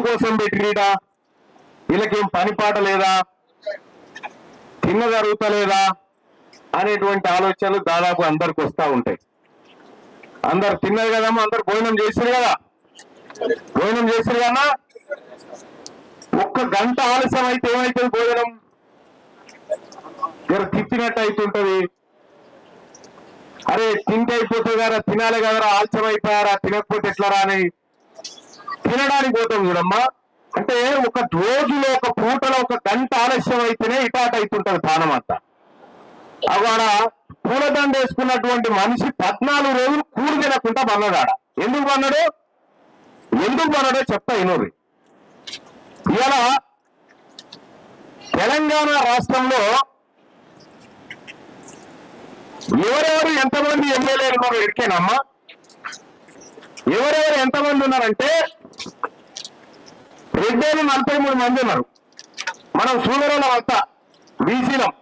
ఎందుకోసం పెట్టిరీడా, వీళ్ళకేం పని పాట లేదా, తిన్న జరుగుతలేదా అనేటువంటి ఆలోచనలు దాదాపు అందరికి వస్తూ ఉంటాయి. అందరు తిన్నారు కదమ్మా, అందరు భోజనం చేశారు కదా, భోజనం చేశారు కన్నా. ఒక్క గంట ఆలస్యం అయితే ఏమైతుంది, భోజనం జర తిప్పినట్టు అవుతుంటది. అరే తింటే అయిపోతుంది కదా, తినాలి కదరా, ఆలస్యం అయిపోయారా, తినకపోతే ఎట్లరా అని తినడానికి పోతాం చూడమ్మా. అంటే ఒక రోజులో ఒక పూటలో ఒక గంట ఆలస్యం అయితేనే ఇటాట అవుతుంటది పానం అంతా. అవాడ పూలదండ వేసుకున్నటువంటి మనిషి 14 రోజులు కూడు తినకుండా బన్నడాడ. ఎందుకు బన్నాడో చెప్తా ఇనోరి. ఇవాళ తెలంగాణ రాష్ట్రంలో ఎవరెవరు ఎంతమంది ఎమ్మెల్యేలు ఉన్నారు ఎడికేనమ్మా, ఎవరెవరు ఎంతమంది ఉన్నారంటే రెడ్డేలు 43 మంది ఉన్నారు. మనం సూదరులం అంతా బీసీలం.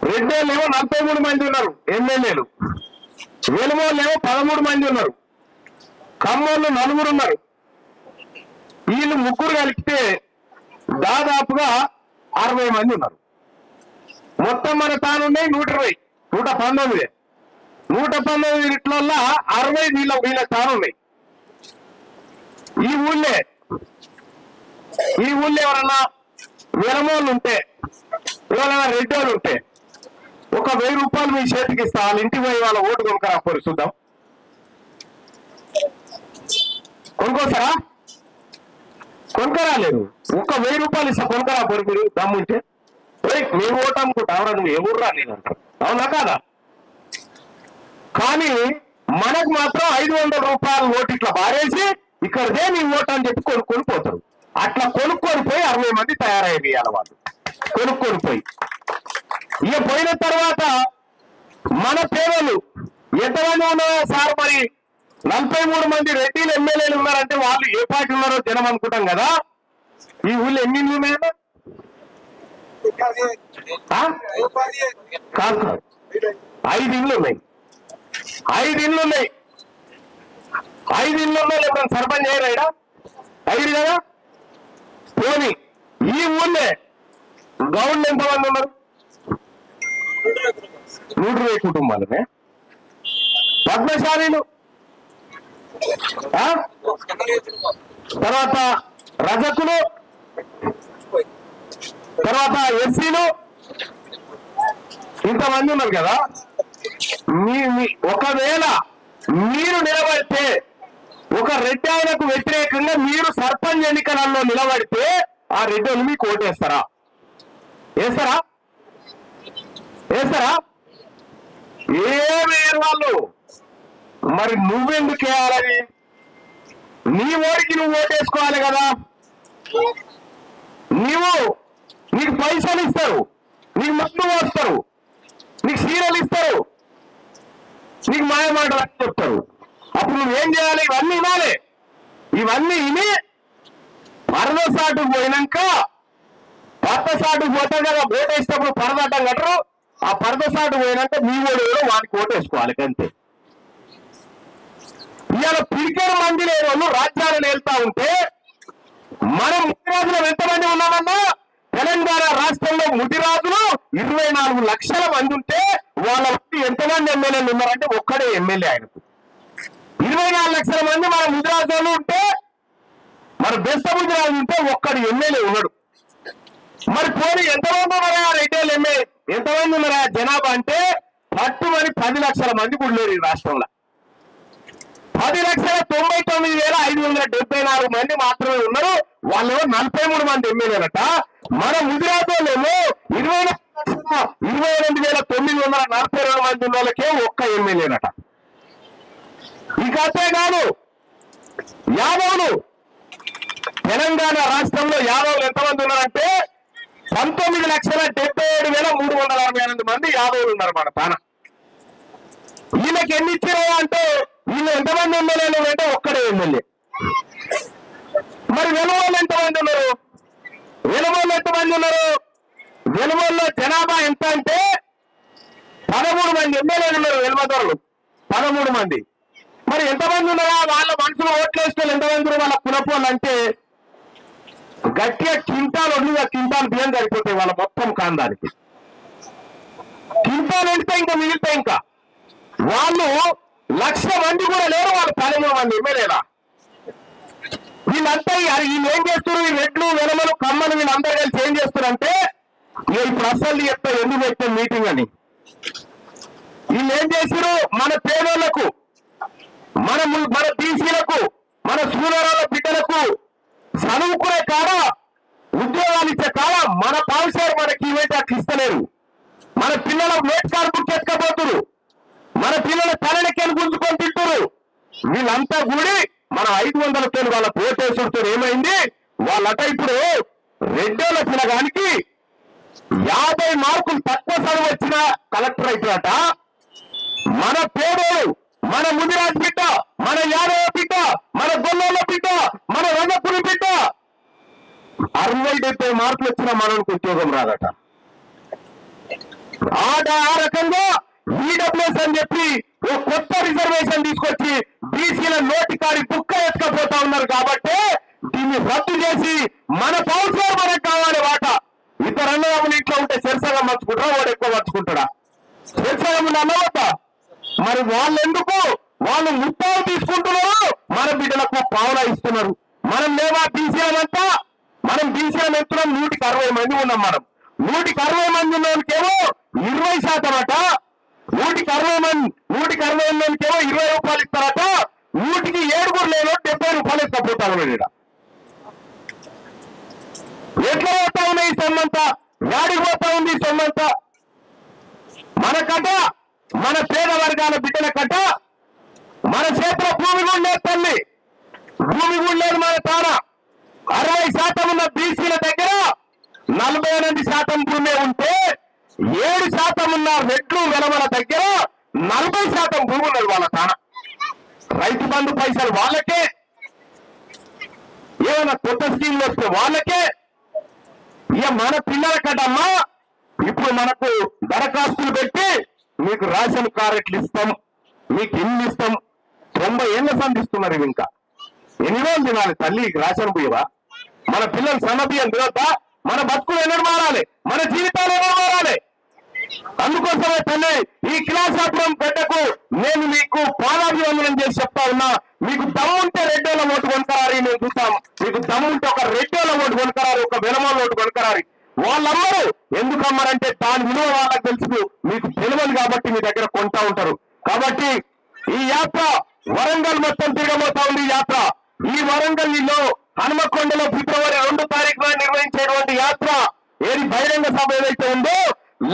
రెడ్డేళ్ళు ఏమో 43 మంది ఉన్నారు ఎమ్మెల్యేలు, వెలుమోళ్ళు ఏమో 13 మంది ఉన్నారు, ఖమ్మోళ్ళు 4 ఉన్నారు. వీళ్ళు ముగ్గురు కలిపితే దాదాపుగా 60 మంది ఉన్నారు. మొత్తం మన తానున్నాయి 120, 119. 119 ఇట్లల్లో 60 వీళ్ళ తానున్నాయి. ఈ ఊళ్ళో ఎవరన్నా వెలమోళ్ళు ఉంటే, ఎవరైనా రెడ్డోళ్ళు ఉంటే ఒక 1000 రూపాయలు మీ చేతికి ఇస్తా, వాళ్ళ ఇంటికి పోయి వాళ్ళ ఓటు కొనుక్కరా పోయి చూద్దాం. కొనుక్కోసారా? కొనుక్కరాలేదు. ఒక 1000 రూపాయలు ఇస్తా, కొనుక్కరా పోయి మీరు దమ్ముంటే. మీ ఓటు అనుకుంటా, ఎవరా నువ్వు ఎవరు రాలేదు అంటారు. అవునా కాదా? కానీ మనకు మాత్రం 500 రూపాయలు ఓటు ఇట్లా బారేసి ఇక్కడదే నీ ఓటు అని చెప్పి కొనుక్కొని పోతారు. అట్లా కొనుక్కొని పోయి 60 మంది తయారయ్యారు ఇవాళ వాళ్ళు కొనుక్కొని పోయి. ఇక పోయిన తర్వాత మన పేదలు ఎంతమంది ఉన్నారో సార్, మరి 43 మంది రెడ్డిలు ఎమ్మెల్యేలు ఉన్నారంటే వాళ్ళు ఏ పార్టీ ఉన్నారో జనం అనుకుంటాం కదా. ఈ ఊళ్ళో ఎన్ని ఇళ్ళు ఉన్నాయన్నా? కాదు, 5 ఇళ్ళు ఉన్నాయి. 5 ఇళ్ళు ఉన్నాయి. 5 ఇళ్ళు ఉన్నాయి. ఎప్పుడైనా సర్పంచ్ అయ్యారా? ఇక్కడ 5 కదా. పోనీ ఈ ఊళ్ళో గౌండ్లు ఎంతమంది ఉన్నారు? 120 కుటుంబాలనే. పద్మశాలీలు, తర్వాత రజకులు, తర్వాత ఎస్సీలు, ఇంతమంది ఉన్నారు కదా. ఒకవేళ మీరు నిలబడితే, ఒక రెడ్డి ఆయనకు వ్యతిరేకంగా మీరు సర్పంచ్ ఎన్నికలలో నిలబడితే ఆ రెడ్డిలు మీకు ఓటేస్తారా? వేస్తారా? ఏమేరు వాళ్ళు. మరి నువ్వెందుకు వేయాలని? నీ ఓడికి నువ్వు ఓటేసుకోవాలి కదా. నీకు పైసలు ఇస్తారు, నీకు మందు పోస్తారు, నీకు సీరలు ఇస్తారు, నీకు మాయమాటలు అని చెప్తారు. అప్పుడు నువ్వేం చేయాలి? ఇవన్నీ వినాలి. ఇవన్నీ విని పరద సాటుకు పోయినాక, పరద సాటుకు పోతాం కదా, ఓటు వేసేటప్పుడు పరద అడ్డం కట్టరు. ఆ పరద సాటు పోయినాక మీ ఓడు వానికి ఓటేసుకోవాలి అంతే. ఇవాళ పిరికేరు మంది లేని వాళ్ళు రాజ్యాలను వెళ్తా ఉంటే మనం ముదిరాజులు ఎంతమంది ఉన్నామన్నా? తెలంగాణ రాష్ట్రంలో ముదిరాజులు 24 లక్షల మంది ఉంటే వాళ్ళ ఎంతమంది ఎమ్మెల్యేలు ఉన్నారంటే ఒక్కడే ఎమ్మెల్యే ఆయనకు. 24 లక్షల మంది మన ముదిరాజులు ఉంటే, మన బెస్త ముదిరాజు ఉంటే ఒక్కడు ఎమ్మెల్యే ఉన్నాడు. మరి పోనీ ఎంతమంది ఉన్నారా రెడ్డిలు ఎమ్మెల్యే? ఎంతమంది ఉన్నారా జనాభా అంటే? పట్టుమని 10 లక్షల మంది కూడా లేరు ఈ రాష్ట్రంలో. 10,99,574 మంది మాత్రమే ఉన్నారు. వాళ్ళేమో 43 మంది ఎమ్మెల్యేలట. మన ముదిరాజులేమో 28,942 మంది ఉన్న వాళ్ళకే ఒక్క ఎమ్మెల్యేనట. ఇక అంతేకాదు యాదవులు, తెలంగాణ రాష్ట్రంలో యాదవులు ఎంతమంది ఉన్నారంటే 19,77,368 మంది యాదవులు ఉన్నారు మన తాన. వీళ్ళకి ఎన్ని ఇచ్చారో అంటే వీళ్ళు ఎంతమంది ఎమ్మెల్యేలు అంటే ఒక్కడే ఎమ్మెల్యే. మరి వెలువోళ్ళు ఎంతమంది ఉన్నారు? వెలువోళ్ళలో జనాభా ఎంత అంటే 13 మంది ఎమ్మెల్యేలు ఉన్నారు. వెలువదొరలు 13 మంది. మరి ఎంతమంది ఉన్నారా వాళ్ళ మనసులో ఓట్లు వేసుకోవాలి ఎంతమంది వాళ్ళ కులపోళ్ళు అంటే గట్టిగా కింటాలు వండిగా కింటాలు బియ్యం సరిపోతాయి వాళ్ళ మొత్తం కాందానికి. కింటాలు వెళ్తే ఇంకా మిగిలితే ఇంకా వాళ్ళు 1,00,000 మంది కూడా లేరు, వాళ్ళు 13 మంది ఎమ్మెల్యేలా. వీళ్ళంతా వీళ్ళు ఏం చేస్తారు, ఈ రెడ్లు వెలమలు కమ్మలు వీళ్ళందరూ కలిసి ఏం చేస్తారంటే ఇప్పుడు అసలు చెప్తా ఎందుకు పెట్టే మీటింగ్ అని. వీళ్ళు ఏం చేశారు, మన పేదోళ్లకు మన బీసీలకు మన సూనరాల బిడ్డలకు చదువుకునే కాడ ఉద్యోగాలు ఇచ్చే కాడ మన పాలసీలు మనకి ఇవైతే అట్లా ఇస్తలేరు. మన పిల్లల మేట్ కార్డు ఎత్తుకపోతున్నారు, మన పిల్లల తలనికి గుంజుకొని తింటారు. వీళ్ళంతా కూడి మన 500 వాళ్ళ పోటేసుడితో ఏమైంది, వాళ్ళట ఇప్పుడు రెడ్డోళ్ళ పిల్లగానికి 50 మార్కులు తక్కువ చదువు వచ్చిన కలెక్టర్ అవుతారట. మన పేదోడు మన ముదిరాజ్ బిడ్డ మన యాదవ బిడ్డ మన గొల్లోళ్ళ బిడ్డ మన రంగపురి బిడ్డ 60-70 మార్కులు వచ్చిన మనకు ఉద్యోగం రాదట. ఆ రకంగా ఈడబ్ల్యూఎస్ అని చెప్పి ఓ కొత్త రిజర్వేషన్ తీసుకొచ్చి బీసీల నోటికాడి కుక్క ఎత్తుకపోతా ఉన్నారు. కాబట్టి దీన్ని రద్దు చేసి మన పౌరుషాలు మనకు కావాలి వాట. ఇద్దరు అన్నదమ్ములు ఇంట్లో ఉంటే శిరసగా మంచుకుంటారా, వాడు ఎక్కువ మంచుకుంటాడా? శిరసగములు అన్నవద్దా? మరి వాళ్ళు ఎందుకు వాళ్ళు ముప్పాలు తీసుకుంటున్నారు, మన బిడ్డలకు పావులా ఇస్తున్నారు. మనం లేవా బీసీలంతా? మనం బీసీల ఎత్తున్నాం 160 మంది ఉన్నాం. మనం 160 మంది ఉన్నోళ్ళకేమో 20% అట, 160 మందికేమో 20 రూపాయలు ఇస్తారట. 107 లేనో 70 రూపాయలు ఇస్తపోతాను. ఎట్లా పోతా ఉన్నాయి ఈ సొమ్మంతా? గాడికి పోతా ఉంది ఈ సొమ్మంతా. మన కట మన పేద వర్గాల బిడ్డల కట మన చేతిలో భూమి కూడా లేదు తల్లి, భూమి కూడా లేదు మన తాన. 60% ఉన్న బీసీల దగ్గర 48% భూమి ఉంటే 7% ఉన్న రెడ్లు వెలమల దగ్గర 40% భూమి ఉన్నది వాళ్ళ తాన. రైతు బంధు పైసలు వాళ్ళకే, ఏమైనా కొత్త స్కీమ్లు వస్తే వాళ్ళకే. ఇక మన పిల్లల కదమ్మా ఇప్పుడు మనకు దరఖాస్తులు పెట్టి మీకు రేషన్ కార్డులు ఇస్తాం, మీకు ఇల్లు ఇస్తాం. 90 ఏళ్ళ సంధిస్తున్నారు. ఇవి ఇంకా ఎన్ని రోజులు తినాలి తల్లి రేషన్ బియ్యవా? మన పిల్లలు సన్న బియ్యం తినొద్దా? మన బతుకులు ఎన్నడు మారాలి, మన జీవితాలు ఎన్నడు మారాలి? అందుకోసమే తల్లి ఈ కిలాసాపురం బిడ్డకు నేను మీకు పాదాభివందనం చేసి చెప్తా ఉన్నా. మీకు దమ్ముంటే రెడ్డోళ్ళ ఓటు కొనకరారి, మేము చూస్తాం. మీకు దమ్ముంటే ఒక రెడ్డోళ్ళ ఓటు కొనకరారు, ఒక వెలమల ఓటు కొనకరారి. వాళ్ళమ్మరు ఎందుకు అమ్మారంటే దాని విలువ వాళ్ళకి తెలుసు, మీకు తెలియదు కాబట్టి మీ దగ్గర కొంటా ఉంటారు. కాబట్టి ఈ యాత్ర వరంగల్ మొత్తం తిరగబోతా ఉంది. ఈ యాత్ర ఈ వరంగల్లో హనుమకొండలో ఫిబ్రవరి 2 తారీఖున నిర్వహించేటువంటి యాత్ర ఏది బహిరంగ సభ ఏదైతే ఉందో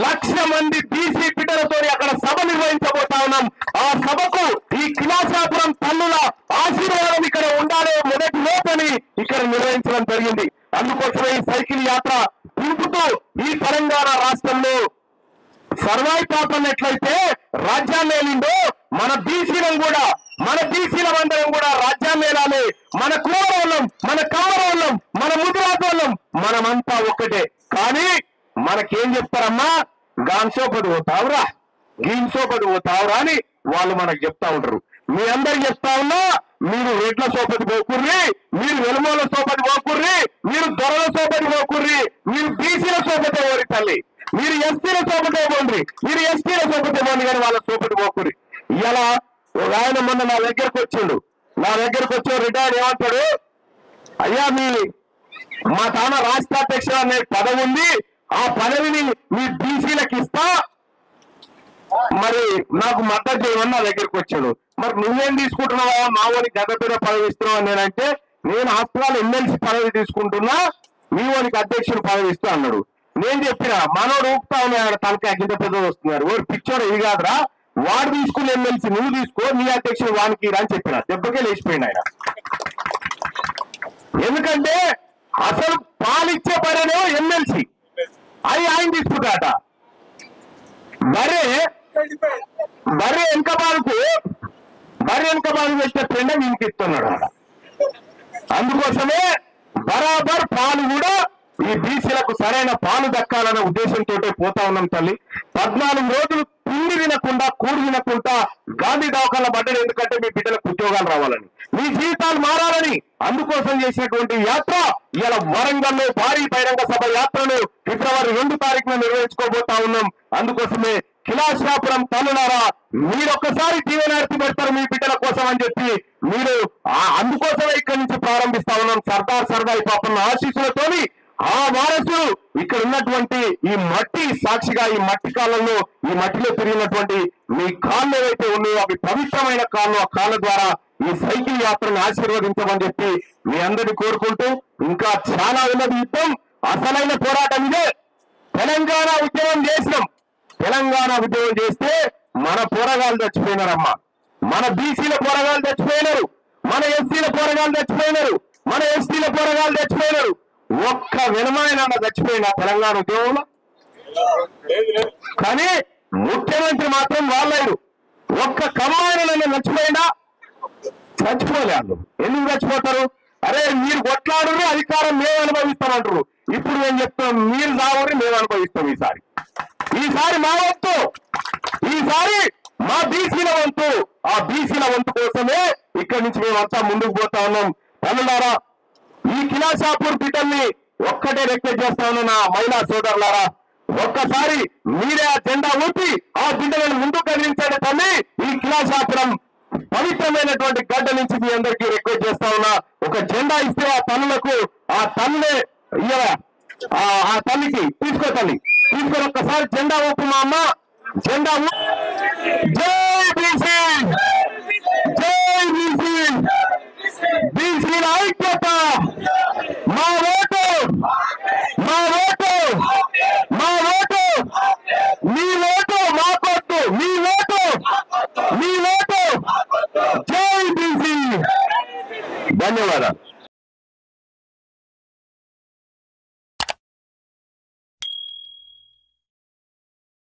1,00,000 మంది బీసీ బిడ్డలతో అక్కడ సభ నిర్వహించబోతా ఉన్నాం. ఆ సభకు ఈ కిలాసాపురం తల్లుల ఆశీర్వాదం ఇక్కడ ఉండాలి మొదటి లోపని ఇక్కడ నిర్వహించడం జరిగింది. అందుకోసమే ఈ సైకిల్ యాత్ర తిరుగుతూ ఈ తెలంగాణ రాష్ట్రంలో సర్వాయి పాపం ఎట్లయితే రాజ్యాన్ని ఏలిందో మన బీసీలం కూడా, మన బీసీలందరం కూడా రాజ్యాన్ని ఏలాలి. మన కుమారోళ్ళం, మన కమ్మరోళ్ళం, మన ముదిరాజోళ్ళం మనమంతా ఒక్కటే. కానీ మనకేం చెప్తారమ్మా, గాన్సోపడి పోతావురా, గీన్సోపడి పోతావురా అని వాళ్ళు మనకు చెప్తా ఉంటారు. మీ అందరికి చెప్తా ఉన్నా, మీరు రెడ్ల సోపటి పోకుర్రి, మీరు వెలుమల సోపటి పోకుర్రి, మీరు దొరల సోపటి పోకుర్రి, మీరు బీసీల సోపటే ఓరి తల్లి, మీరు ఎస్టీల సోపటే పోండి, మీరు ఎస్టీల సోపటే పోండి, కానీ వాళ్ళ సోపటి పోకుర్రి. ఇలా ఒక ఆయన మొన్న నా దగ్గరకు వచ్చిండు. నా దగ్గరకు వచ్చే రిటైర్ ఏమంటాడు, అయ్యా మా తాన రాష్ట్ర అధ్యక్షుడు అనే పదవి ఉంది, ఆ పదవిని మీ బీసీలకు ఇస్తా, మరి నాకు మద్దతు చేయమని నా దగ్గరికి వచ్చాడు. మరి నువ్వేం తీసుకుంటున్నావా, మావోని గతపీడ పదవి ఇస్తున్నావు అని నేనంటే, నేను హాస్పిటల్ ఎమ్మెల్సీ పదవి తీసుకుంటున్నా, మీ వానికి అధ్యక్షుడు పదవి ఇస్తా అన్నాడు. నేను చెప్పిన మనోడు ఊపుతా ఉన్నాడు, తలకాయ కింద పెద్దది వస్తున్నారు, ఓడి పిచ్చోడు ఇది కాదురా, వాడు తీసుకుని ఎమ్మెల్సీ నువ్వు తీసుకో, నీ అధ్యక్షుడు వానికి అని చెప్పిన. దెబ్బకే లేచిపోయింది ఆయన. ఎందుకంటే అసలు పాలిచ్చే పనేమో ఎమ్మెల్సీ, అది ఆయన తీసుకుంటాట. బర్రె వెనక బాలుకు పెట్టే పెండ వీనికి ఇస్తున్నాడు. అందుకోసమే బరాబర్ పాలు కూడా ఈ బీసీలకు సరైన పాలు దక్కాలనే ఉద్దేశంతో పోతా ఉన్నాం తల్లి. 14 రోజులు తిండి తినకుండా కూడి తినకుండా గాంధీ దవాఖాన పడ్డాడు. ఎందుకంటే మీ బిడ్డలకు ఉద్యోగాలు రావాలని, మీ జీవితాలు మారాలని, అందుకోసం చేసినటువంటి యాత్ర ఇలా వరంగల్లో భారీ బహిరంగ సభ యాత్రను ఫిబ్రవరి 2 తారీఖున నిర్వహించుకోబోతా ఉన్నాం. అందుకోసమే కిలాషాపురం తల్లులారా, మీరొక్కసారి జీవనార్థి పెడతారు మీ బిడ్డల కోసం అని చెప్పి మీరు అందుకోసమే ఇక్కడి నుంచి ప్రారంభిస్తా ఉన్నాం. సర్దార్ సర్దాయి పాపన్న ఆశీస్సులతోని ఆ వారసులు ఇక్కడ ఉన్నటువంటి ఈ మట్టి సాక్షిగా, ఈ మట్టి కాలంలో, ఈ మట్టిలో తిరిగినటువంటి మీ కాళ్ళు ఏవైతే ఉన్నాయో అవి పవిత్రమైన కాళ్ళు. ఆ కాళ్ళ ద్వారా ఈ సైకిల్ యాత్రను ఆశీర్వదించమని చెప్పి మీ అందరినీ కోరుకుంటూ, ఇంకా చాలా ఉన్నది యుద్ధం. అసలైన పోరాటం ఇదే. తెలంగాణ ఉద్యమం చేసినాం. తెలంగాణ ఉద్యమం చేస్తే మన పోరగాళ్ళు చచ్చిపోయినారమ్మా. మన బీసీల పోరగాళ్ళు చచ్చిపోయినారు, మన ఎస్సీల పోరగాళ్ళు చచ్చిపోయినారు, మన ఎస్టీల పోరగాళ్ళు చచ్చిపోయినారు. ఒక్క వినమైన చచ్చిపోయిన తెలంగాణ ఉద్యమంలో. కానీ ముఖ్యమంత్రి మాత్రం వాళ్ళయ్యారు. ఒక్క కమ్మాయిన చచ్చిపోయినా చచ్చిపోలేదు. ఎందుకు చచ్చిపోతారు? అరే మీరు కొట్లాడు, అధికారం మేము అనుభవిస్తామంటారు. ఇప్పుడు నేను చెప్తాం, మీరు సాగుని మేము అనుభవిస్తాం. ఈసారి మా వంతు, ఈసారి మా బీసీల వంతు. ఆ బీసీల వంతు కోసమే ఇక్కడి నుంచి మేమంతా ముందుకు పోతా ఉన్నాం. తల్లులారా, ఈ కిలాషాపూర్ బిడ్డల్ని ఒక్కటే రిక్వెస్ట్ చేస్తా ఉన్నా, నా మహిళా సోదరులారా, ఒక్కసారి మీరే ఆ జెండా ఊపి ఆ బిడ్డలను ముందుకు కదిలించండి తల్లి. ఈ కిలాషాపురం పవిత్రమైనటువంటి గడ్డ నుంచి మీ అందరికీ రిక్వెస్ట్ చేస్తా ఉన్నా. ఒక జెండా ఇస్తే ఆ తల్లులకు, ఆ తల్లులే ఆ తల్లికి తీసుకో తల్లి, తీసుకొని ఒక్కసారి జెండా ఊపు మా అమ్మ. జెండా జై బీసీ, జై బీసీ, బీసీల ఐక్యత. మా ఓటు, మా ఓటు, మా ఓటు, మీ ఓటు మాకొట్టు, మీ ఓటు, మీ ఓటు. జై బీసీ. ధన్యవాదాలు.